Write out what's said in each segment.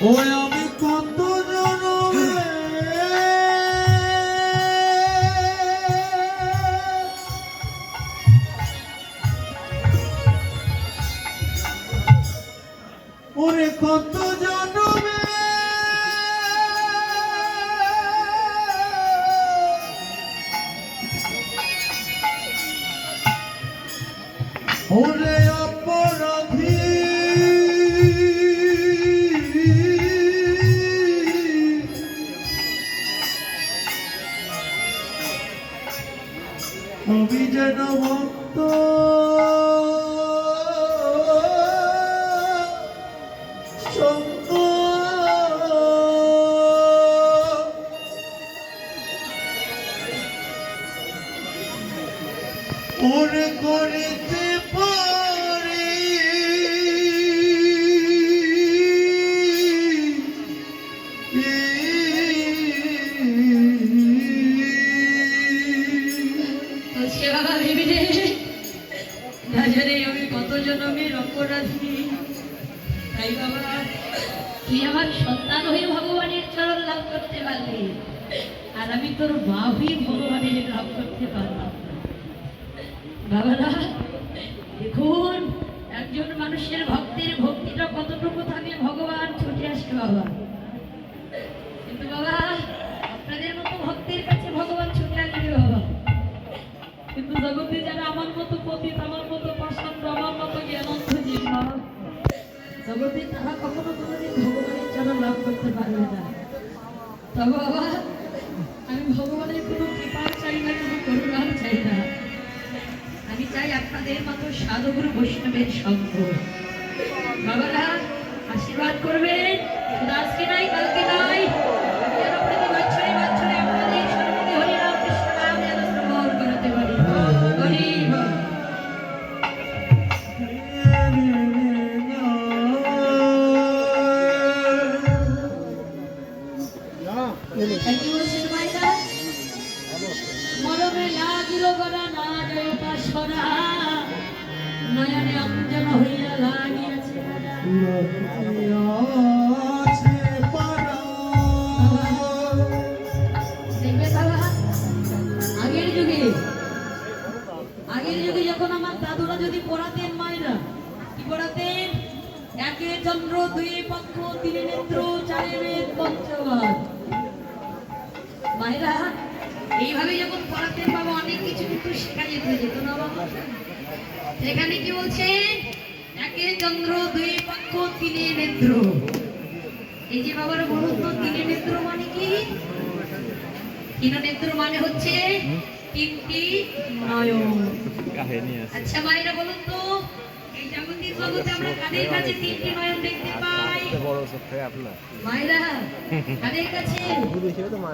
ওই আমি কত জনমে ওরে কত জনমে ওরে অপরাধী আমি যেন ভক্ত সঙ্গ ওরে করিতে পারি বাবা ভেবে না জানে আমি কত জনমের অপরাধী। তাই বাবা তুই আমার সন্তান হয়ে ভগবানের চরণ লাভ করতে পারলি, আর আমি তোর মা হয়ে ভগবানের লাভ করতে পারলাম না। বাবারা দেখুন, একজন মানুষের ভক্তের ভক্তিটা কতটুকু থাকে, ভগবান ছুটে আসে বাবা। কিন্তু বাবা আপনাদের মতো ভক্তের কাছে ভগবান ছুটে আসবে বাবা। কিন্তু জগতে যারা আমার মতো পতিত, আমার মতো পাষাণ্ড, আমার মতো জ্ঞানন্ধ জীব, জগতে তারা কখনো কোনোদিন ভগবানের চরণ লাভ করতে পারবে না। তবে বাবা আমি ভগবানের কোনো কৃপা চাই না, কোনো করুণাও চাই না। আমি চাই আপনাদের মতো সাধুগুরু বৈষ্ণবের সঙ্গ। বাবারা আশীর্বাদ করবেন, আজকে নাই কালকে নাই, প্রতি বছরে বছরে আপনাদের সর্বদা হরিনাম কৃষ্ণ নাম যেন শ্রবণ করাতে পারি। হরি বল। কি বলছেন মাইনা? মরমে লাগিল গলা না জয়তা সরা, নয়নে অঞ্জন হইয়া লাগিয়াছে দেখবে বাবা, আগের যুগে যখন আমার দাদুরা যদি পড়াতেন, মায়েরা কি পড়াতেন? একে চন্দ্র, দুই পক্ষ, তিন নেত্র, চারে বেদ, পঞ্চবাদ। মায়েরা এইভাবে যখন পড়াতেন বাবা, অনেক কিছু কিন্তু শেখা যেত না বাবা। এখানে কি বলছে? একে চন্দ্র, দুই পক্ষ, তিন নেত্র। এই যে বাবারা বলুন তো, তিন নেত্র মানে কি? তিন নেত্র মানে হচ্ছে তিনটি নয়ন। আচ্ছা মায়েরা বলুন তো, এই জাগতিক জগতে আমরা কাদের কাছে তিনটি নয়ন দেখতে পাই? মায়েরা কাদের কাছে?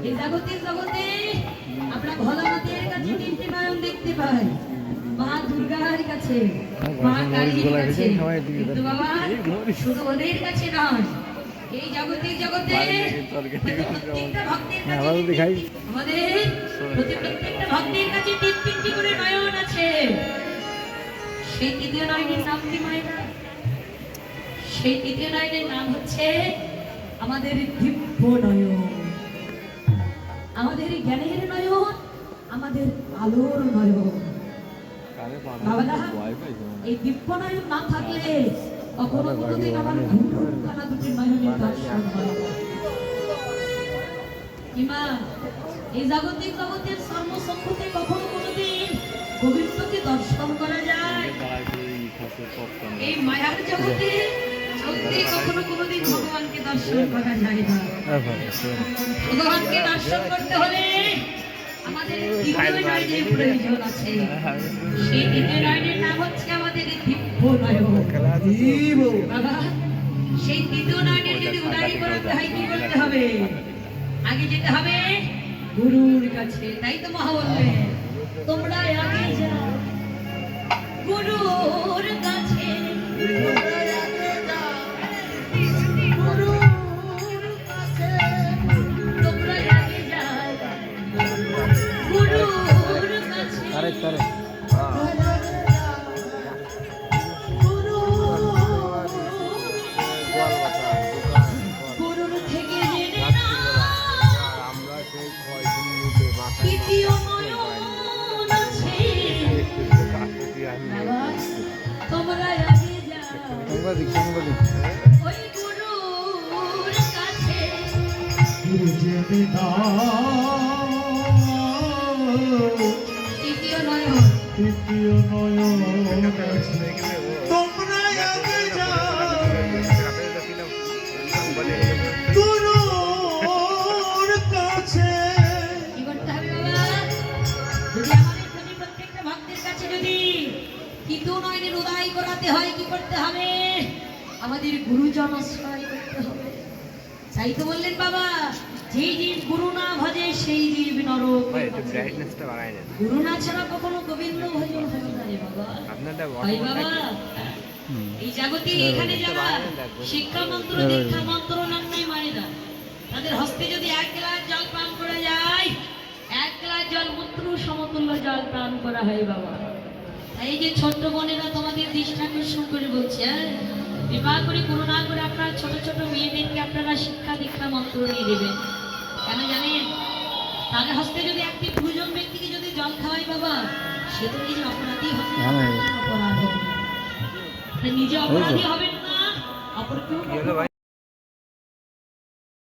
এই জাগতিক জগতে আমরা ভোলানাথের কাছে তিনটি নয়ন দেখতে পাই, মা দুর্গার কাছে, মা কালীর কাছে। কিন্তু বাবা শুধু ওদের কাছে নয়, এই জাগতিক জগতে প্রত্যেকটা ভক্তের কাছে, আমাদের প্রত্যেকটা ভক্তের কাছে তিনটি করে নয়ন আছে। সেই তৃতীয় নয়নের নাম কি মায়েরা? সেই তৃতীয় নয়নের নাম হচ্ছে আমাদের দিব্য নয়ন, আমাদের জ্ঞানের নয়ন, আমাদের আলোর নয়ন। বাবারা এই দিব্য নয়ন না থাকলে কখনো কোনোদিন আমার ঘুমখানা দুটি নয়নের দর্শন হয় না। কিমা এই জাগতিক জগতের সর্বসম্মতে কখনো কোনোদিন গোবিন্দকে দর্শন করা যায়? এই মায়ার জগতে সত্যি কখনো কোনোদিন ভগবানকে দর্শন করা যায় না। ভগবানকে দর্শন করতে হলে আমাদের তৃতীয় নয়নের প্রয়োজন আছে। সেই তৃতীয় নয়নের নাম হচ্ছে আমাদের দিব্য নয়ন। বাবা সেই তৃতীয় নয়নের যদি উদারি করতে হয় কি করতে হবে? আগে যেতে হবে গুরুর কাছে। তাই তো মহা বললেন, তোমরা আগে যাও গুরুর কাছে। ওই গুরুর কাছে যেতে দাও তৃতীয় নয়ন তৃতীয় নয়ন তোমরা আগে যাও গুরুর কাছে। কি করতে হবে বাবা? যদি আমাদের প্রতি প্রত্যেকটা ভক্তের কাছে যদি তৃতীয় নয়নের উদয় করাতে হয় কি করতে হবে? আমাদের গুরুজন আশ্রয় করতে হবে। তাই তো বললেন বাবা, যেই জীব গুরু না ভজে সেই জীব নরক। গুরু না ছাড়া কখনো গোবিন্দ ভজন হবে না রে বাবা। তাই বাবা, এই জাগতিক এখানে যারা শিক্ষা মন্ত্র দীক্ষা মন্ত্র নামে মানে না, তাদের হস্তে যদি 1 গ্লাস জল পান করা যায়, 1 গ্লাস জল মূত্র সমতুল্য জল পান করা হয় বাবা। এই যে ছোট্ট বোনেরা তোমাদের দৃষ্টি আকর্ষণ করে বলছে, বিবাহ করে করুণা করে আপনার ছোট ছোট মেয়েদেরকে আপনারা শিক্ষা দীক্ষা মন্ত্র নিয়ে দেবেন। কেন জানেন? তাদের হস্তে যদি একটি দুজন ব্যক্তিকে যদি জল খাওয়াই বাবা, সে তো নিজে অপরাধী হবে না, অপরাধ হবে না। নিজে অপরাধী হবেন না, অপরকেও